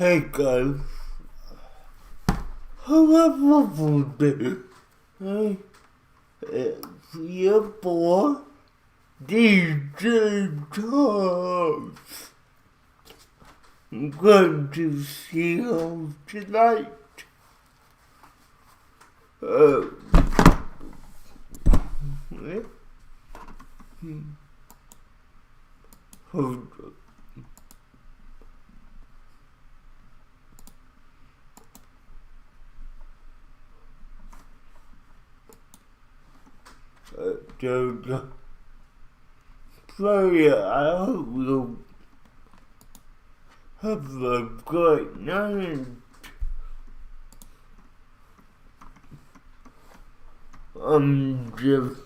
Hey guys, how have you been? Hey, it's your boy, DJ Toon. I'm glad to see you tonight. Hold on. Sorry, I hope you have a great night. I'm just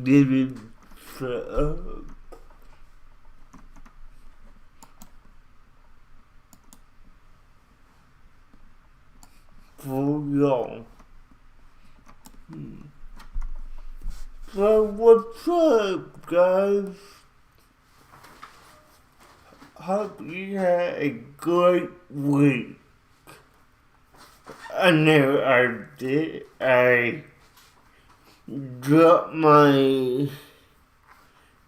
getting set up for y'all. So what's up, guys? Hope you had a great week. I know I did. I dropped my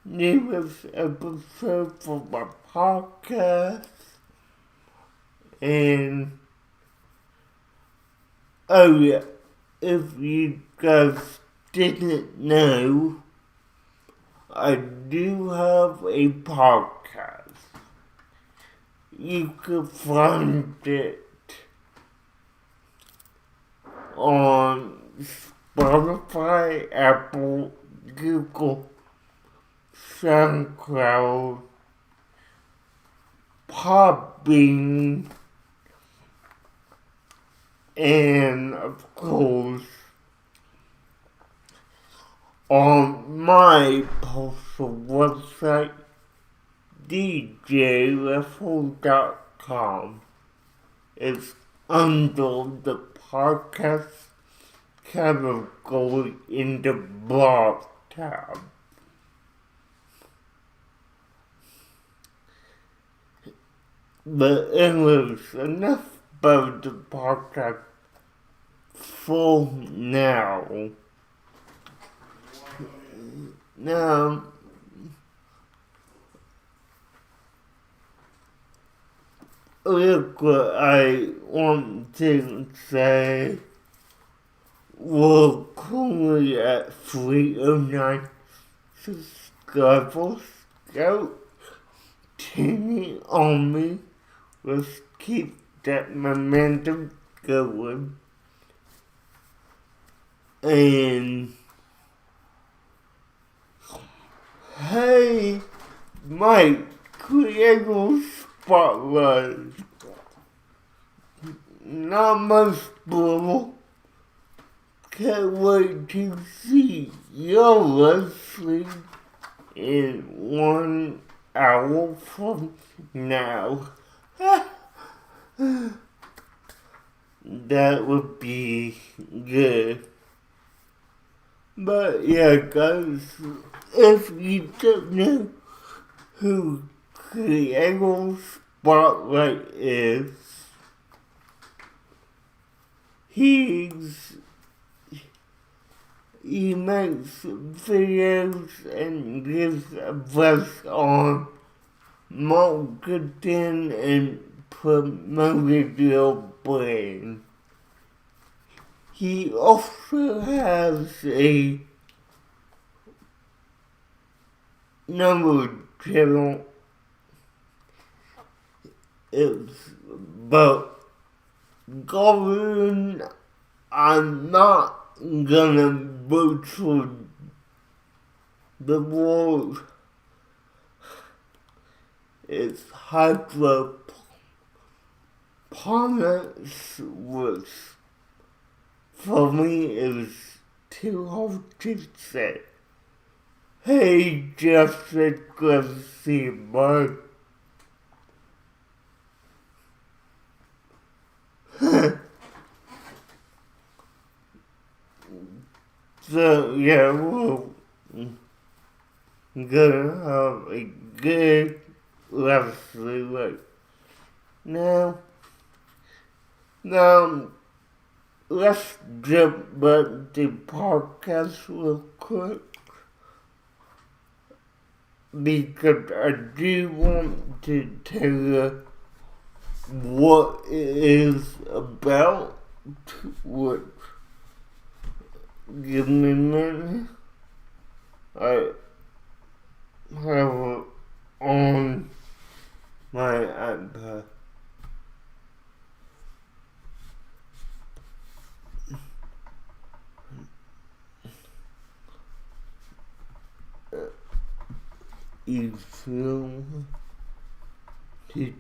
newest episode for my podcast, and oh yeah, if you guys didn't know, I do have a podcast. You can find it on Spotify, Apple, Google, SoundCloud, Podbean, and of course on my personal website, djraffle.com. It's under the podcast category in the blog tab. But anyways, enough about the podcast for now. Now, look what I want to say. We're currently at 309 subscribers. Go Toonies on me. Let's keep that momentum going. And hey, my creative spotlight. Not much, bro. Can't wait to see your Leslie in 1 hour from now. That would be good. But yeah, guys, if you don't know who Creative Spotlight is, he makes videos and gives advice on marketing and promoting your brand. He also has a number channel. It's about gardening. I'm not gonna butcher the word. It's hydroponics, which for me is too hard to say. Hey, Jessica, see you, bud. So yeah, we're gonna have a good Leslie. Now, let's jump back to podcast real quick, because I do want to tell you what it is about, which, give me a minute, I have it on my iPad. You feel it.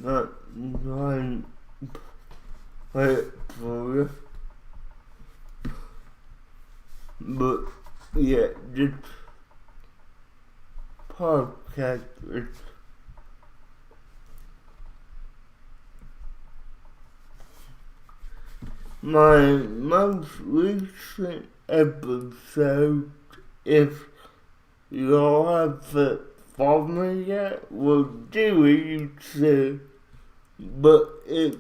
Not one wait for you. But yeah, this podcast is my most recent episode. If you all haven't followed me yet, will do it soon. But it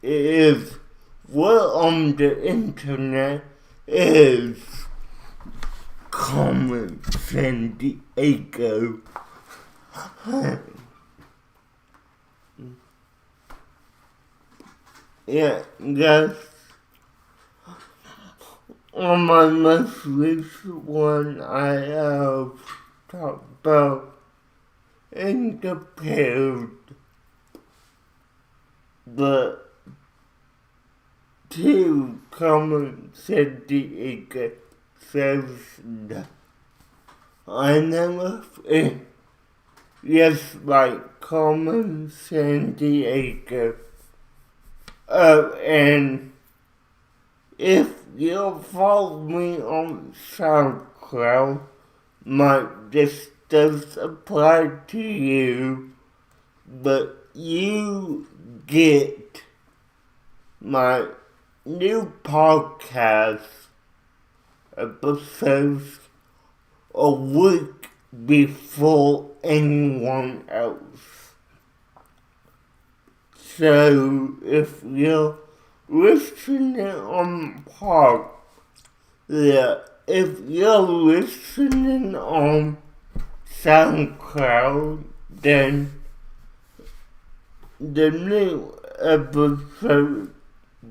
is well on the internet is Common San Diego. Yeah, guys. On my most recent one, I have talked about and compared the two Common San Diego shows. I never think, yes, like Common San Diego. And if you follow me on SoundCloud, this does apply to you, but you get my new podcast episodes a week before anyone else. So if you're listening on if you're listening on SoundCloud, then the new episode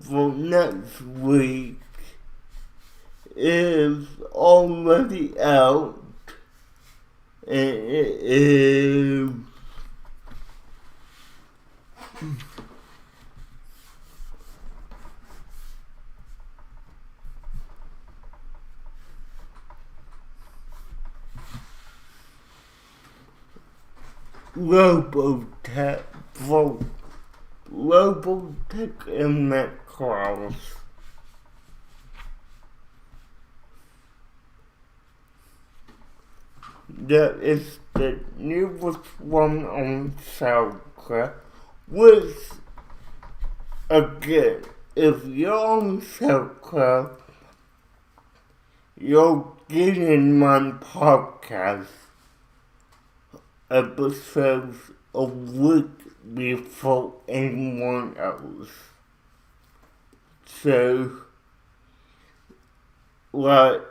for next week is already out, and it is Robotech in that class. That is the newest one on SoundCloud, which, again, if you're on SoundCloud, you're getting my podcast episodes a week before anyone else. So, like,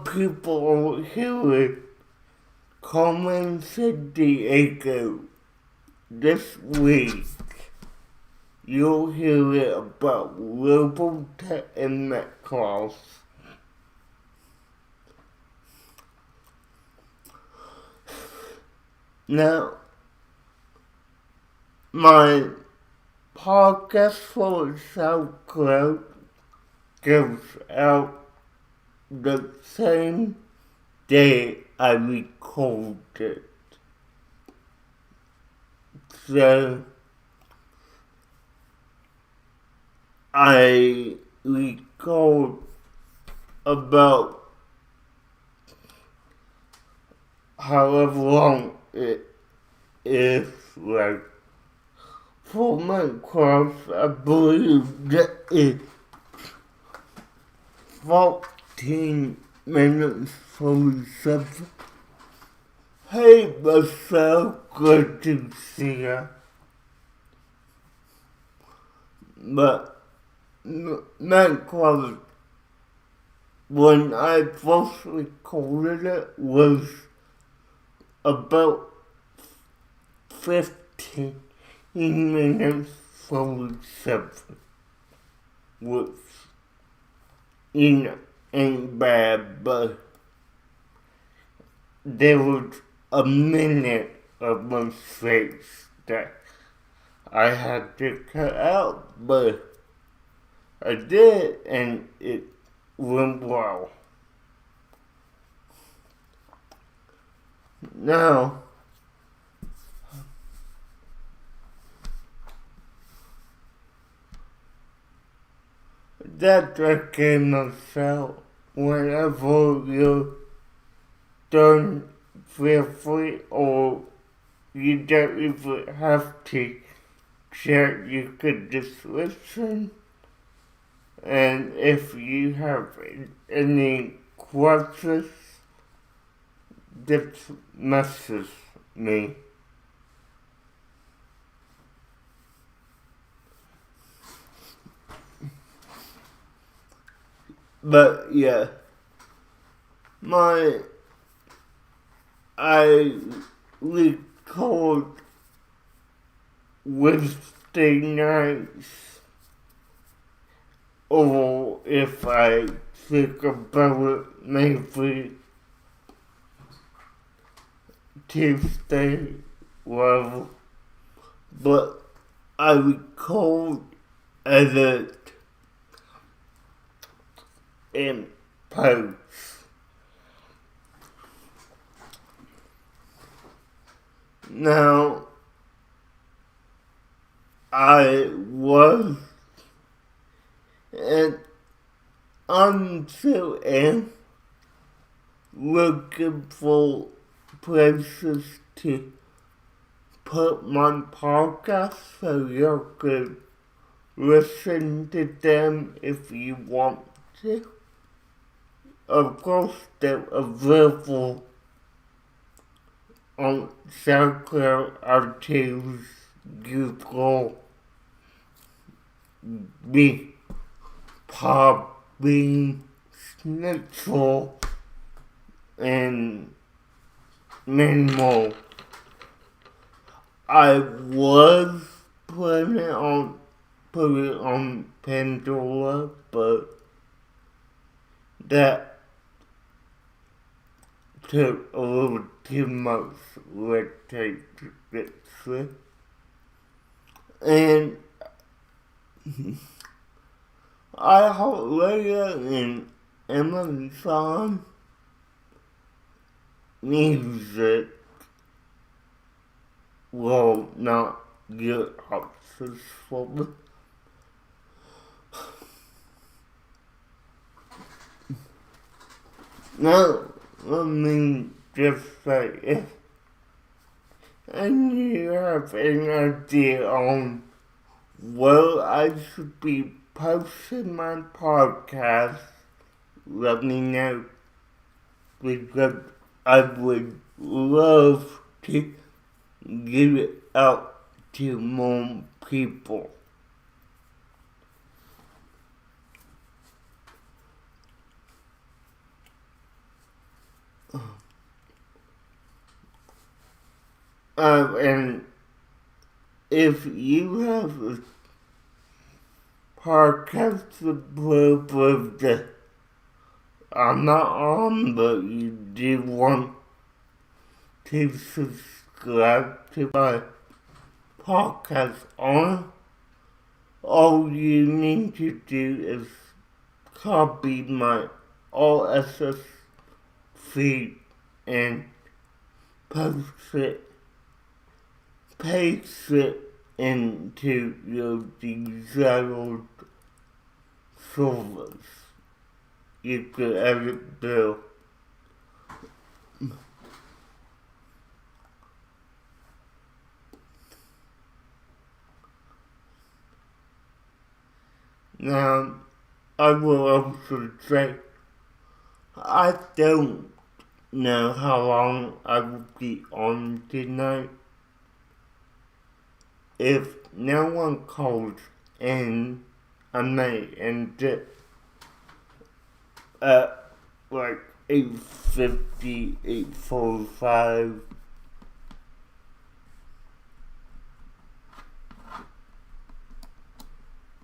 people here Common San Diego this week, you'll hear it about Robotech in that class. Now, my podcast for SoundCloud goes out the same day I recorded. So, I record about however long it is, like, for Minecraft, I believe that it's 14 minutes 47. Hey, Marcel, good to see ya. But Minecraft, when I first recorded it, was about 15 minutes 47, which ain't bad, but there was a minute of mistakes that I had to cut out, but I did, and it went well. Now, that's okay, Marcel. Whenever you're done, feel free, or you don't even have to share. You could just listen. And if you have any questions, just message me. But yeah, I record Wednesday nights, or if I think about it, maybe Tuesday, whatever. But I record, edit, and post. Now, I was and until am looking for places to put my podcast so you could listen to them if you want to. Of course, they're available on SoundCloud, iTunes, Google, Podbean, Schnitzel, and many more. I was planning on putting it on Pandora, but that took a little too much red tape to get through. And iHeartRadio and Amazon Music will not get options for me. Now, let me just say, and you have an idea on where I should be posting my podcast, let me know, because I would love to get it out to more people. And if you have a podcast with that I'm not on, but you do want to subscribe to my podcast on, all you need to do is copy my RSS feed and paste it into your desired service. You could edit bill. Now, I will also say, I don't know how long I will be on tonight. If no one calls in, I may end it at like 8:50, 8:45.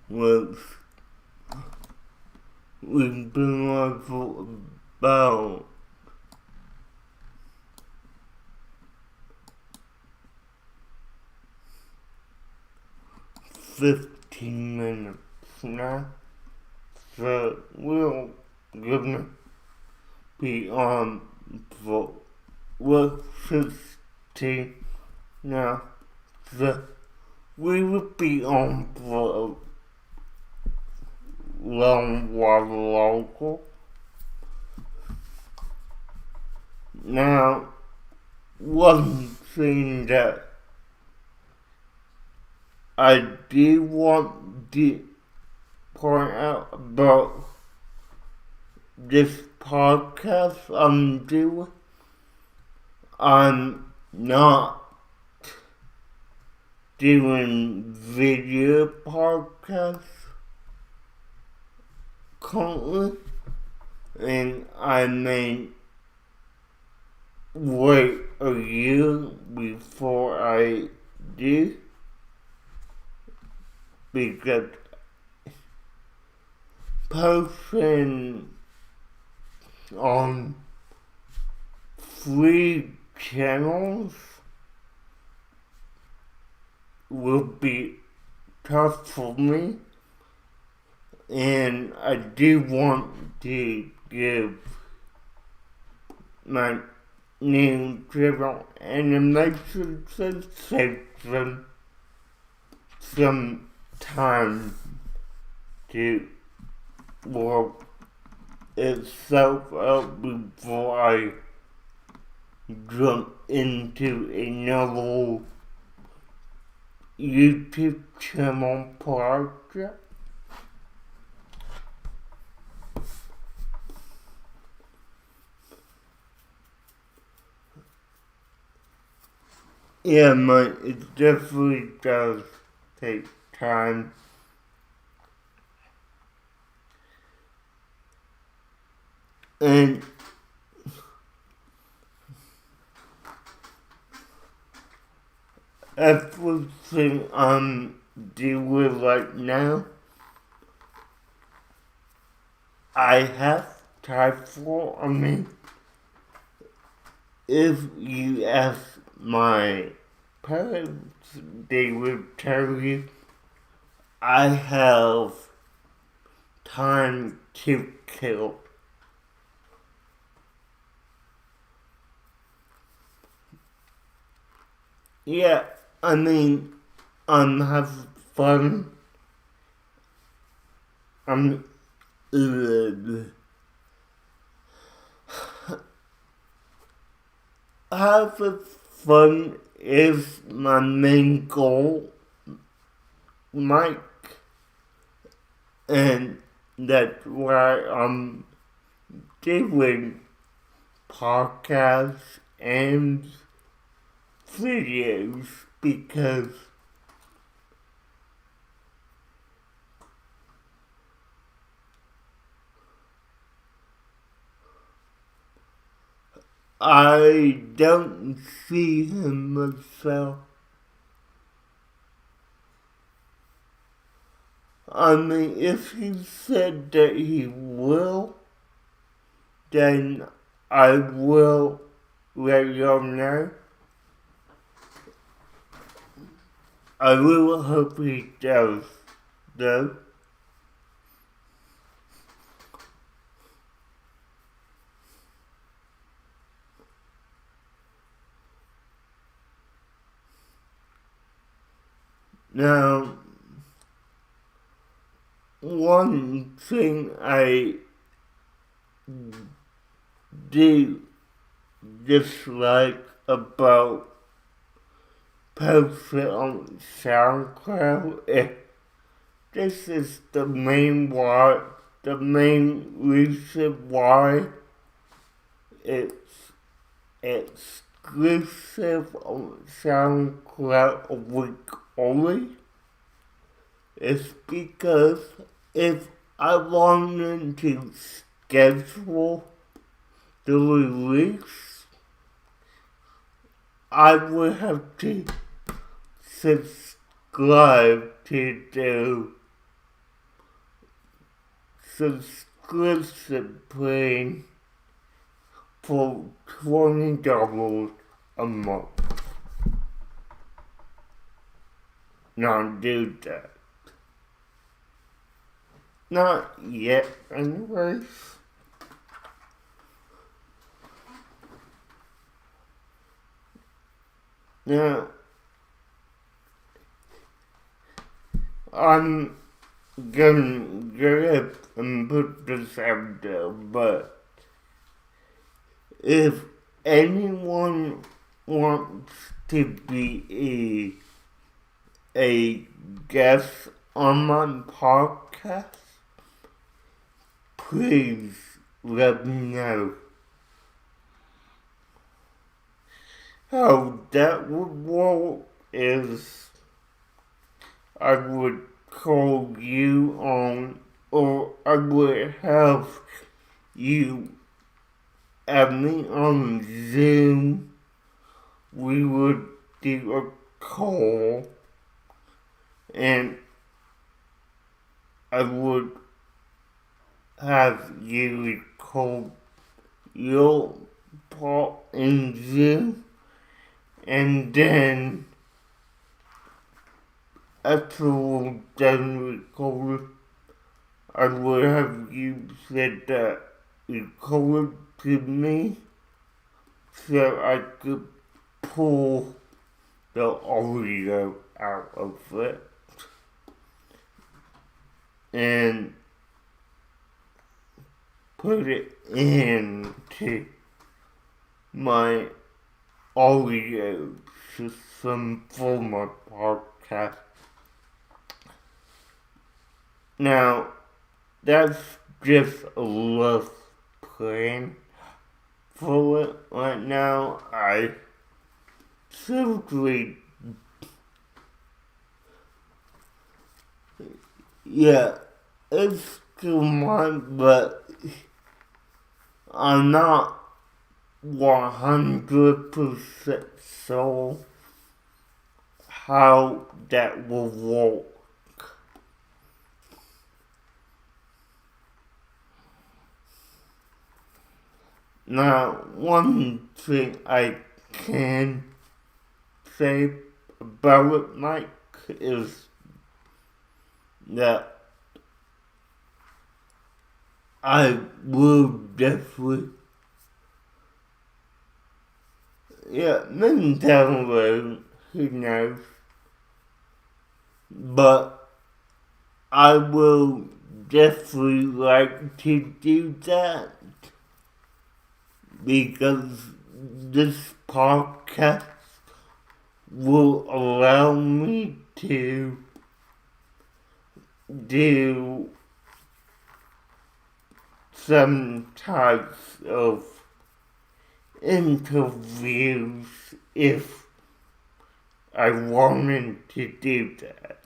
Which we've been on for about 15 minutes now. So we're gonna be on for 16 now. So we will be on for a long while longer. Now, one thing that I do want to point out about this podcast I'm doing, I'm not doing video podcasts currently, and I may wait a year before I do, because posting on 3 channels will be tough for me, and I do want to give my new channel animation sensation some time to work itself out before I jump into another YouTube channel project. Yeah, it definitely does take time. And everything I'm doing right now, I have time for. I mean, if you ask my parents, they would tell you I have time to kill. Yeah, I mean, I'm having fun. I'm having fun is my main goal, Mike, and that's why I'm doing podcasts and videos, because I don't see him myself. I mean, if he said that he will, then I will let you know. I really hope he does, though. Now, one thing I do dislike about posting on SoundCloud this is the main reason why it's exclusive on SoundCloud a week only. It's because if I wanted to schedule the release, I would have to subscribe to the subscription plan for $20 a month. Now do that. Not yet, anyways. Now, I'm gonna get up and put this out there, but if anyone wants to be a guest on my podcast, please let me know. How that would work is I would call you on, or I would have you add me on Zoom. We would do a call, and I would have you record your part in Zoom, and then after we're done recording, I would have you send that record to me so I could pull the audio out of it and put it into my audio system for my podcast. Now, that's just a rough plan for it right now. I simply, it's still mine, but I'm not 100% sure how that will work. Now, one thing I can say about it, Mike, is that I will definitely, maybe down the road, who knows, but I will definitely like to do that because this podcast will allow me to do some types of interviews if I wanted to do that.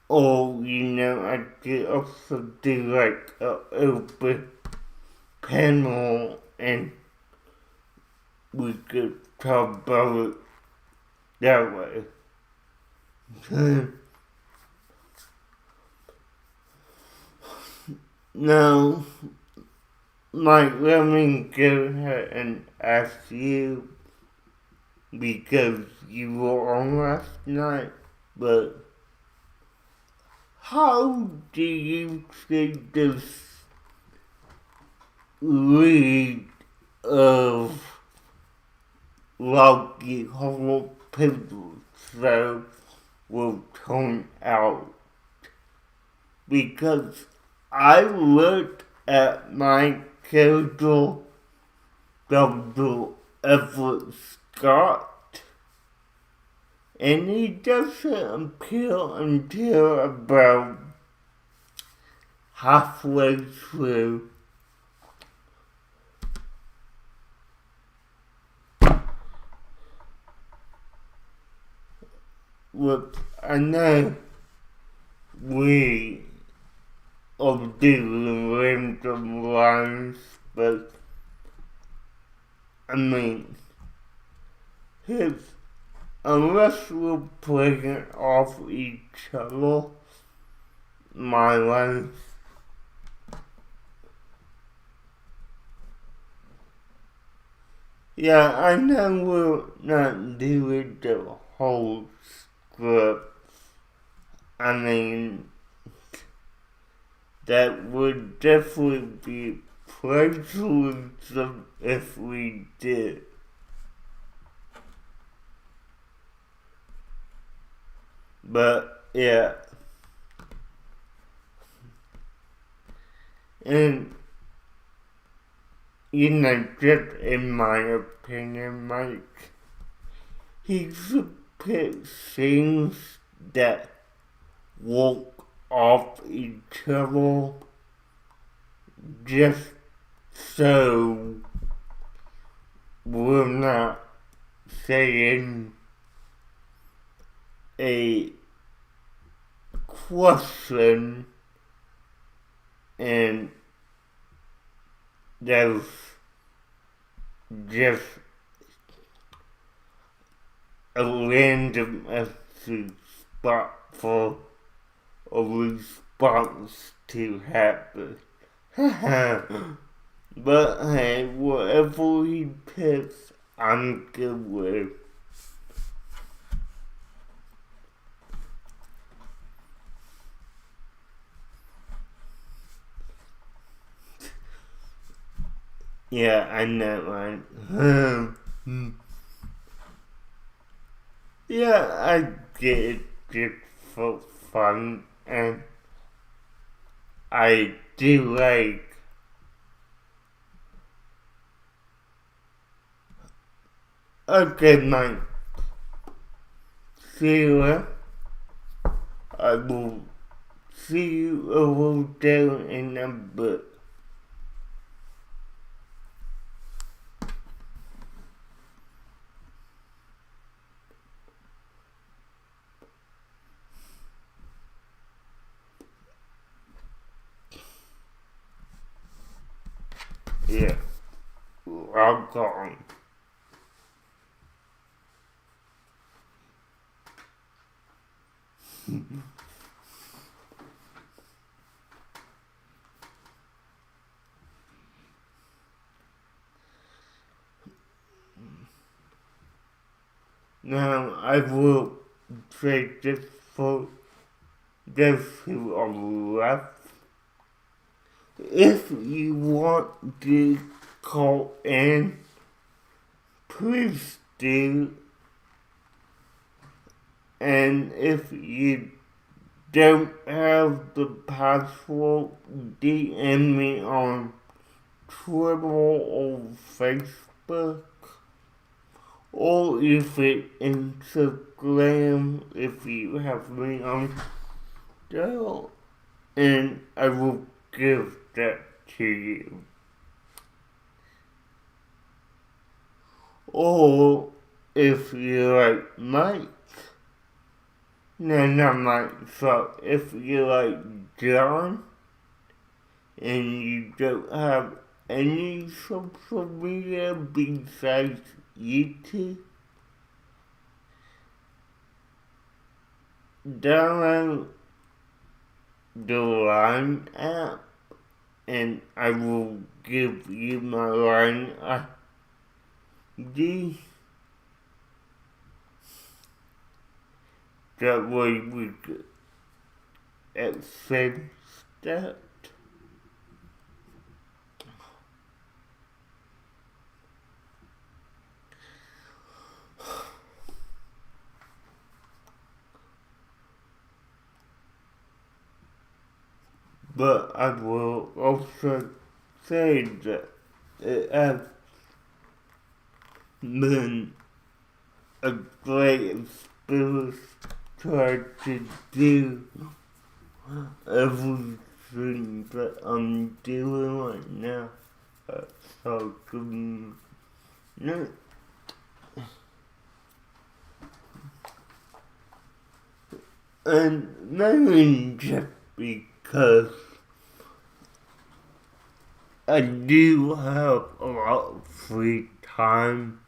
Or, I could also do like an open panel and we could talk about it that way. Now, Mike, let me go ahead and ask you, because you were on last night, but how do you think this lead of Rocky Horror Picture Show will turn out? Because I looked at my schedule, the efforts got, and he doesn't appear until about halfway through. Look, I know we are doing random lines, but I mean, unless we're playing off each other, my lines. Yeah, I know we're not doing the whole script. I mean, that would definitely be plagiarism if we did. But, yeah. And, you know, just in my opinion, Mike, he should pick things that work off each other just so we're not saying a question and there's just a random empty spot for a response to happen. But hey, whatever he picks, I'm good with. Yeah, I know, right? Yeah, I get it just for fun, and I do like okay, Mike. See you. I will see you over there in a bit. Yeah, I'm gone. Now I will trade this for those who are left. If you want to call in, please do. And if you don't have the password, DM me on Twitter or Facebook. Or if it's Instagram, if you have me on there, and I will give that to you. Or if you like Mike, no, not Mike, so if you like John, and you don't have any social media besides YouTube, download the Line app and I will give you my Line ID. That way we could access that. But I will also say that it has been a great experience trying to do everything that I'm doing right now. So good. No. And maybe just because I do have a lot of free time,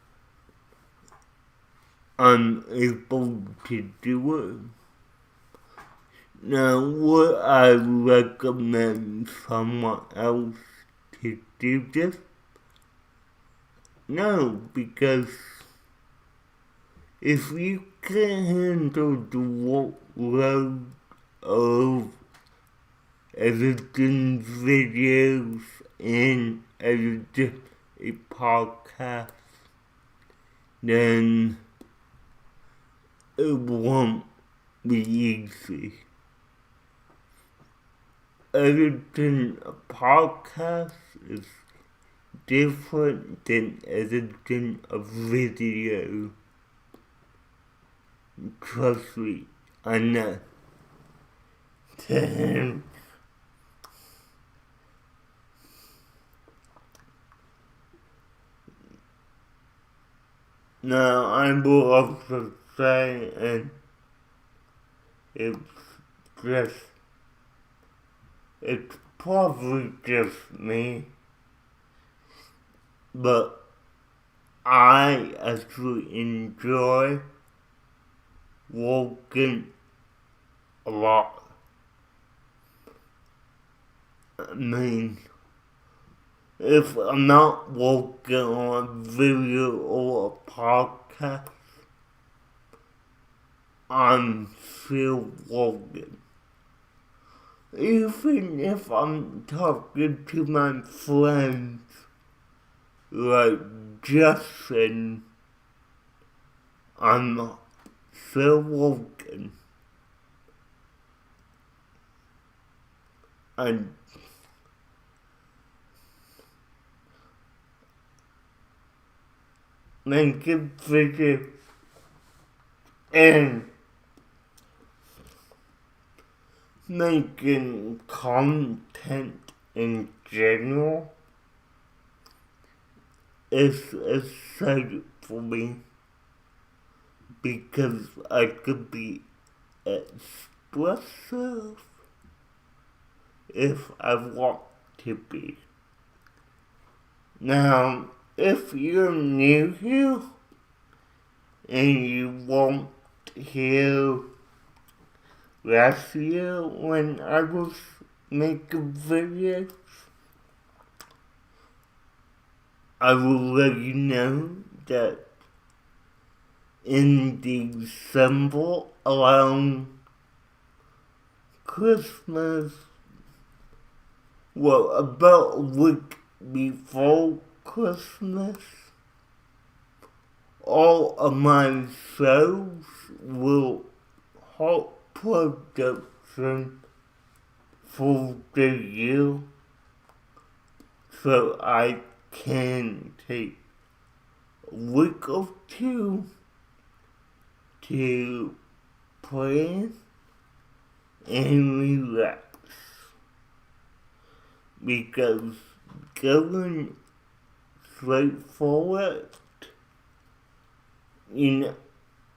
I'm able to do it. Now, would I recommend someone else to do this? No, because if you can handle the workload of editing videos and editing a podcast, then it won't be easy. Editing a podcast is different than editing a video. Trust me, I know. Now, I will also say, and it's probably just me, but I actually enjoy walking a lot. I mean, if I'm not working on a video or a podcast, I'm still working. Even if I'm talking to my friends, like Justin, I'm still working. And making videos and making content in general is exciting for me because I could be expressive if I want to be. Now, if you're new here and you won't hear last year when I was making videos, I will let you know that in December around Christmas, well, about a week before Christmas, all of my shows will halt production for the year, so I can take a week or two to plan and relax. Because going straight forward,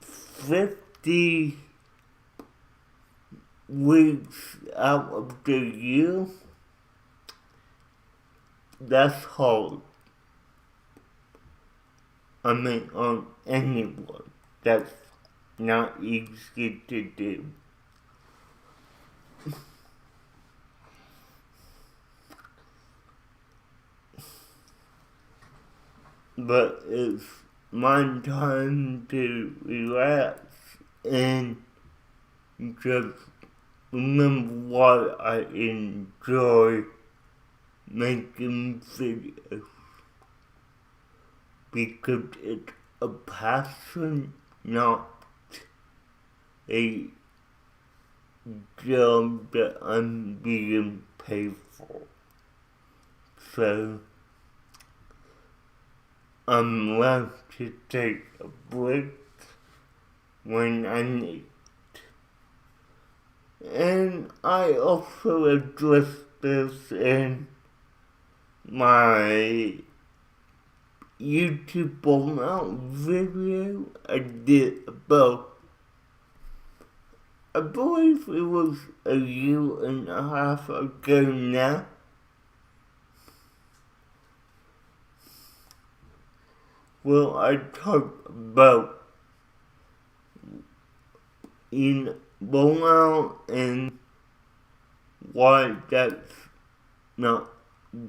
50 weeks out of the year, that's hard. I mean, on anyone, that's not easy to do. But it's my time to relax and just remember why I enjoy making videos. Because it's a passion, not a job that I'm being paid for. So, I'm allowed to take a break when I need. And I also address this in my YouTube rollout video I did about, I believe it was a year and a half ago now. Well, I talked about in rollout and why that's not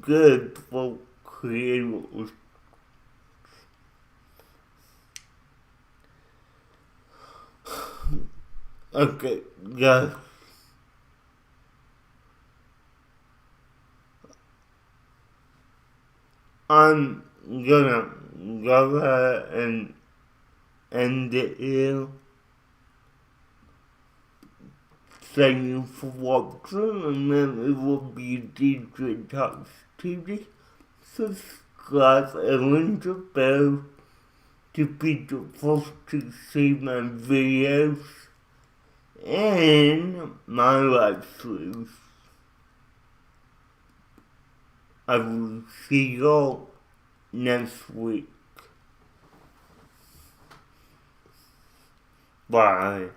good for creators. Okay, guys. I'm gonna go ahead and end it here. Thank you for watching, and then it will be DJ Talks TV. Subscribe and ring the bell to be the first to see my videos and my live streams. I will see y'all next week. Bye.